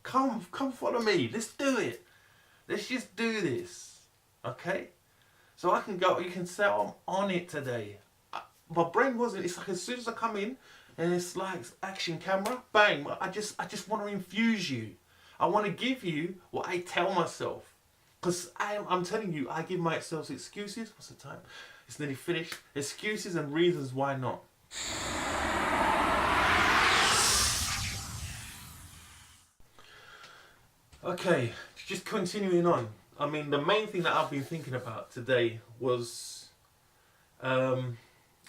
come follow me. Let's do it. Let's just do this. Okay? So I can go, you can say, oh, I'm on it today. My brain wasn't. It's like as soon as I come in and it's like action camera, bang, I just want to infuse you. I want to give you what I tell myself. Because I'm telling you, I give myself excuses. What's the time? It's nearly finished. Excuses and reasons why not. Okay, just continuing on. I mean, the main thing that I've been thinking about today was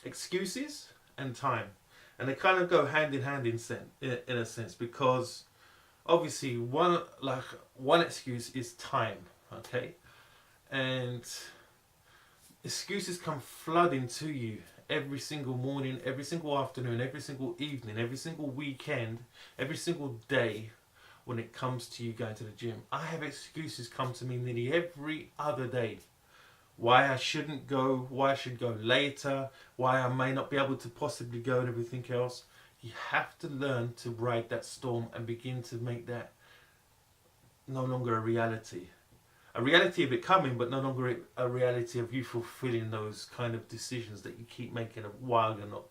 excuses and time. And they kind of go hand in hand in a sense, because obviously one excuse is time, okay? And excuses come flooding to you every single morning, every single afternoon, every single evening, every single weekend, every single day when it comes to you going to the gym. I have excuses come to me nearly every other day. Why I shouldn't go, why I should go later, why I may not be able to possibly go and everything else. You have to learn to ride that storm and begin to make that no longer a reality. A reality of it coming, but no longer a reality of you fulfilling those kind of decisions that you keep making of why you're not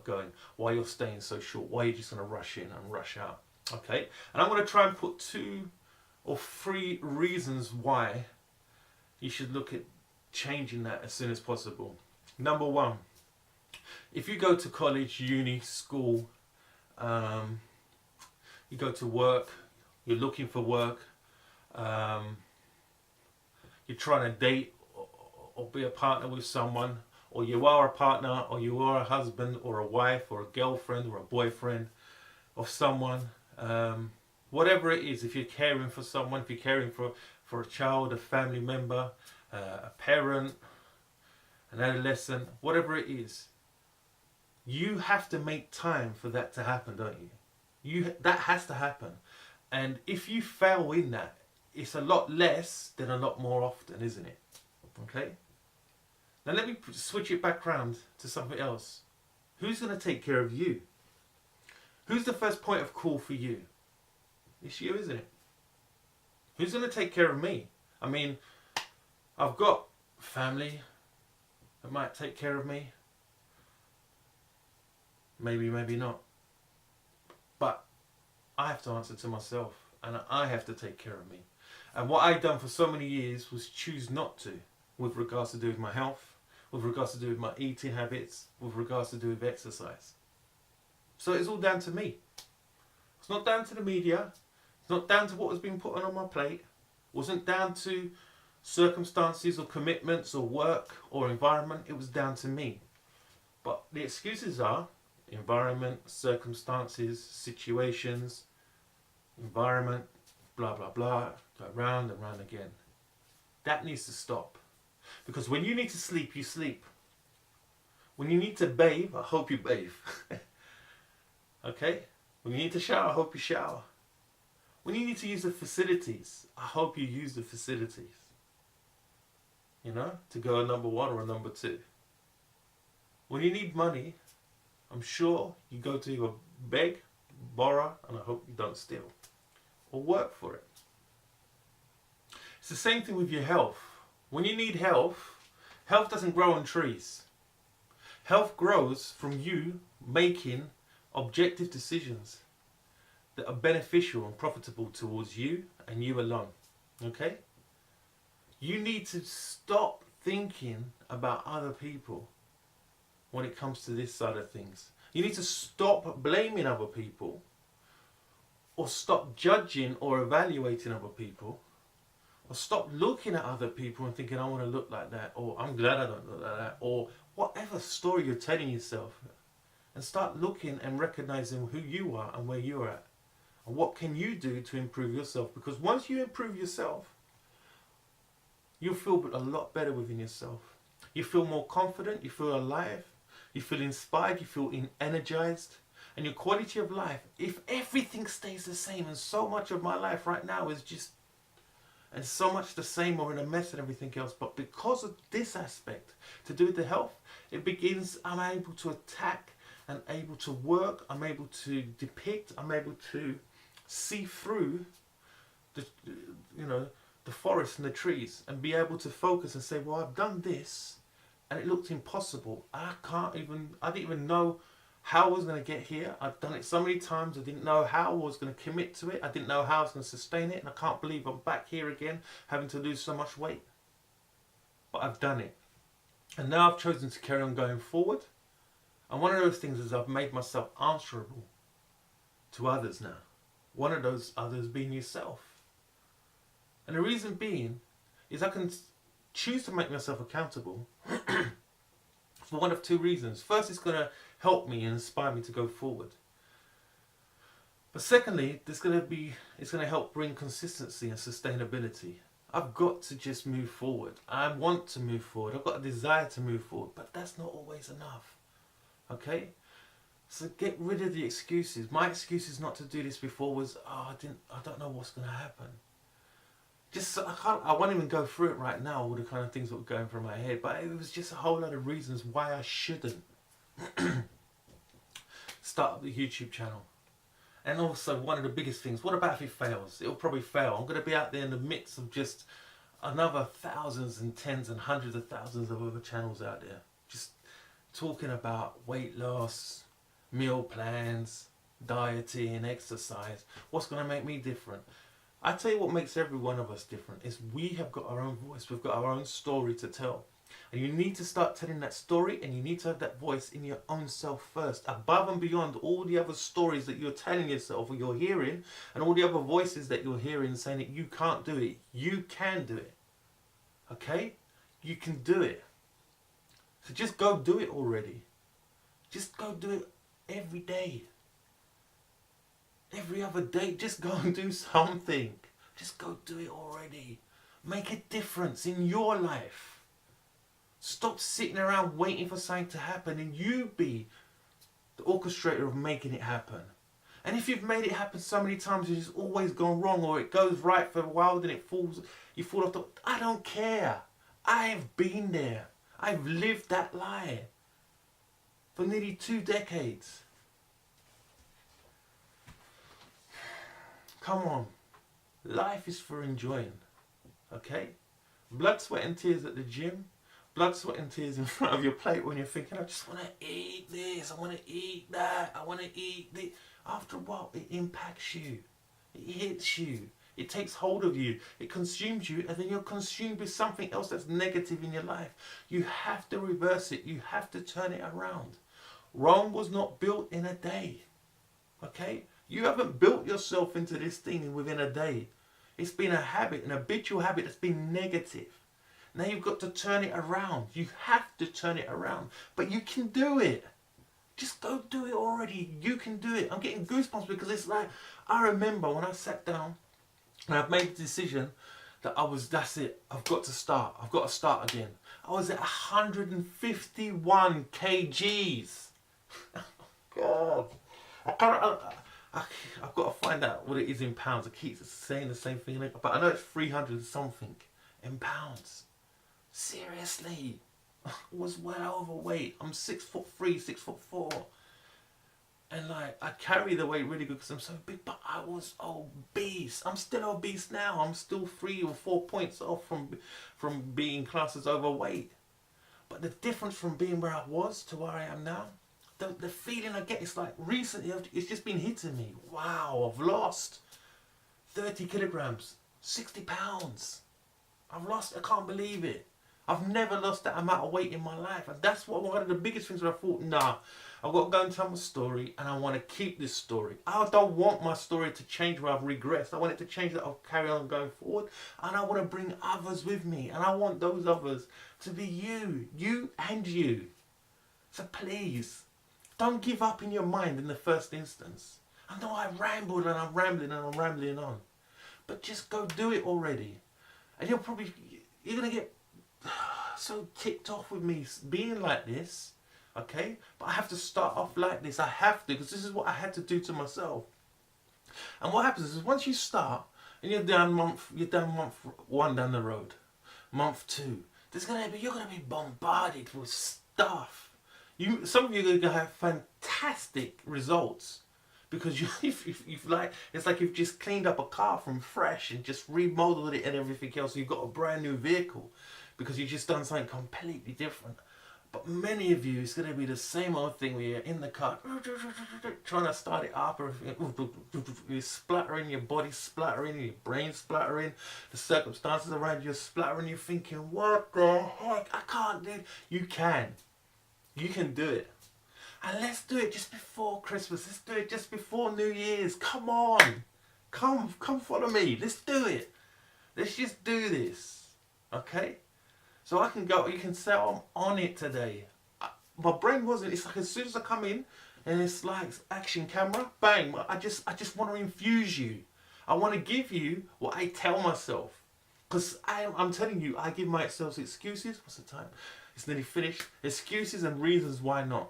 going, why you're staying so short, why you're just going to rush in and rush out. Okay? And I'm going to try and put 2 or 3 reasons why you should look at changing that as soon as possible. Number 1, if you go to college, uni, school, you go to work, you're looking for work, you're trying to date or be a partner with someone, or you are a partner, or you are a husband or a wife or a girlfriend or a boyfriend of someone, whatever it is, if you're caring for someone, if you're caring for a child, a family member, a parent, an adolescent, whatever it is, you have to make time for that to happen, don't you? That has to happen. And if you fail in that, it's a lot less than a lot more often, isn't it? Okay? Now let me switch it back round to something else. Who's going to take care of you? Who's the first point of call for you? It's you, isn't it? Who's going to take care of me? I mean, I've got family that might take care of me. Maybe, maybe not. But I have to answer to myself, and I have to take care of me. And what I've done for so many years was choose not to, with regards to do with my health, with regards to do with my eating habits, with regards to do with exercise. So it's all down to me. It's not down to the media. It's not down to what was being put on my plate. It wasn't down to circumstances or commitments or work or environment. It was down to me. But the excuses are environment, circumstances, situations, environment, blah, blah, blah, go round and round again. That needs to stop. Because when you need to sleep, you sleep. When you need to bathe, I hope you bathe. Okay? When you need to shower, I hope you shower. When you need to use the facilities, I hope you use the facilities. You know, to go a number 1 or a number 2. When you need money, I'm sure you go to either beg, borrow, and I hope you don't steal. Or work for it. It's the same thing with your health. When you need health, health doesn't grow on trees. Health grows from you making objective decisions that are beneficial and profitable towards you and you alone. Okay? You need to stop thinking about other people when it comes to this side of things. You need to stop blaming other people, or stop judging or evaluating other people, or stop looking at other people and thinking, I want to look like that, or I'm glad I don't look like that, or whatever story you're telling yourself. And start looking and recognizing who you are and where you're at. And what can you do to improve yourself? Because once you improve yourself, you'll feel a lot better within yourself. You feel more confident, you feel alive, you feel inspired, you feel energized. And your quality of life, if everything stays the same, and so much of my life right now is just, and so much the same or in a mess and everything else, but because of this aspect, to do with the health, it begins, I'm able to attack and able to work, I'm able to depict, I'm able to see through the, you know, the forest and the trees, and be able to focus and say, well, I've done this and it looked impossible. I didn't even know how I was going to get here. I've done it so many times. I didn't know how I was going to commit to it. I didn't know how I was going to sustain it. And I can't believe I'm back here again, having to lose so much weight. But I've done it. And now I've chosen to carry on going forward. And one of those things is I've made myself answerable to others now. One of those others being yourself. And the reason being is I can choose to make myself accountable for one of two reasons. First, it's going to help me and inspire me to go forward. But secondly, it's going to help bring consistency and sustainability. I've got to just move forward. I want to move forward. I've got a desire to move forward, but that's not always enough. Okay? So get rid of the excuses. My excuses not to do this before was, I don't know what's going to happen. I won't even go through it right now, all the kind of things that were going through my head, but it was just a whole lot of reasons why I shouldn't start up the YouTube channel. And also, one of the biggest things, what about if it fails? It'll probably fail. I'm going to be out there in the midst of just another thousands and tens and hundreds of thousands of other channels out there. Just talking about weight loss, meal plans, dieting, exercise. What's going to make me different? I tell you what makes every one of us different is we have got our own voice. We've got our own story to tell. And you need to start telling that story, and you need to have that voice in your own self first, above and beyond all the other stories that you're telling yourself or you're hearing, and all the other voices that you're hearing saying that you can't do it. You can do it. Okay? You can do it. So just go do it already. Just go do it every day. Every other day, just go and do something. Just go do it already. Make a difference in your life. Stop sitting around waiting for something to happen, and you be the orchestrator of making it happen. And if you've made it happen so many times and it's always gone wrong, or it goes right for a while, then it falls, you fall off I don't care. I've been there. I've lived that lie for nearly 2 decades. Come on. Life is for enjoying. Okay? Blood, sweat and tears at the gym. Blood, sweat and tears in front of your plate when you're thinking, I just want to eat this. I want to eat that. I want to eat this. After a while, it impacts you. It hits you. It takes hold of you. It consumes you. And then you're consumed with something else that's negative in your life. You have to reverse it. You have to turn it around. Rome was not built in a day. Okay? You haven't built yourself into this thing within a day. It's been a habit, an habitual habit that's been negative. Now you've got to turn it around. You have to turn it around. But you can do it. Just go do it already. You can do it. I'm getting goosebumps because it's like, I remember when I sat down and I've made the decision that that's it. I've got to start. I've got to start again. I was at 151 kgs. God. I've got to find out what it is in pounds. I keep saying the same thing, but I know it's 300 something in pounds. Seriously, I was well overweight. I'm 6'3", 6'4", and like I carry the weight really good because I'm so big. But I was obese. I'm still obese now. I'm still 3 or 4 points off from being classed as overweight. But the difference from being where I was to where I am now. The feeling I get, it's like recently it's just been hitting me. Wow, I've lost 30 kilograms, 60 pounds. I've lost, I can't believe it. I've never lost that amount of weight in my life. And that's one of the biggest things where I thought, nah, I've got to go and tell my story, and I want to keep this story. I don't want my story to change where I've regressed. I want it to change that I'll carry on going forward. And I want to bring others with me. And I want those others to be you and you. So please, don't give up in your mind in the first instance. I know I rambled and I'm rambling and I'm rambling on. But just go do it already. And you're going to get so ticked off with me being like this. Okay? But I have to start off like this. I have to, because this is what I had to do to myself. And what happens is once you start and you're down month 1 down the road, month 2, you're going to be bombarded with stuff. Some of you are going to have fantastic results because you've like, it's like you've just cleaned up a car from fresh and just remodeled it and everything else. You've got a brand new vehicle because you've just done something completely different. But many of you, it's going to be the same old thing where you're in the car trying to start it up, or you're splattering, your body splattering, your brain splattering, the circumstances around you splattering. You're thinking, what the heck? I can't do it. You can. You can do it. And let's do it just before Christmas. Let's do it just before New Year's. Come on. Come follow me. Let's do it. Let's just do this. Okay? So I can go, you can say, oh, I'm on it today. My brain wasn't, it's like as soon as I come in, and it's like action camera, bang, I just want to infuse you. I want to give you what I tell myself. Because I'm telling you, I give myself excuses. What's the time? It's nearly finished. Excuses and reasons why not.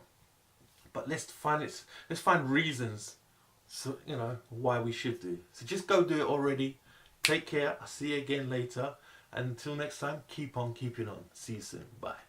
But let's find reasons, so you know, why we should do. So just go do it already. Take care. I'll see you again later. And until next time, keep on keeping on. See you soon. Bye.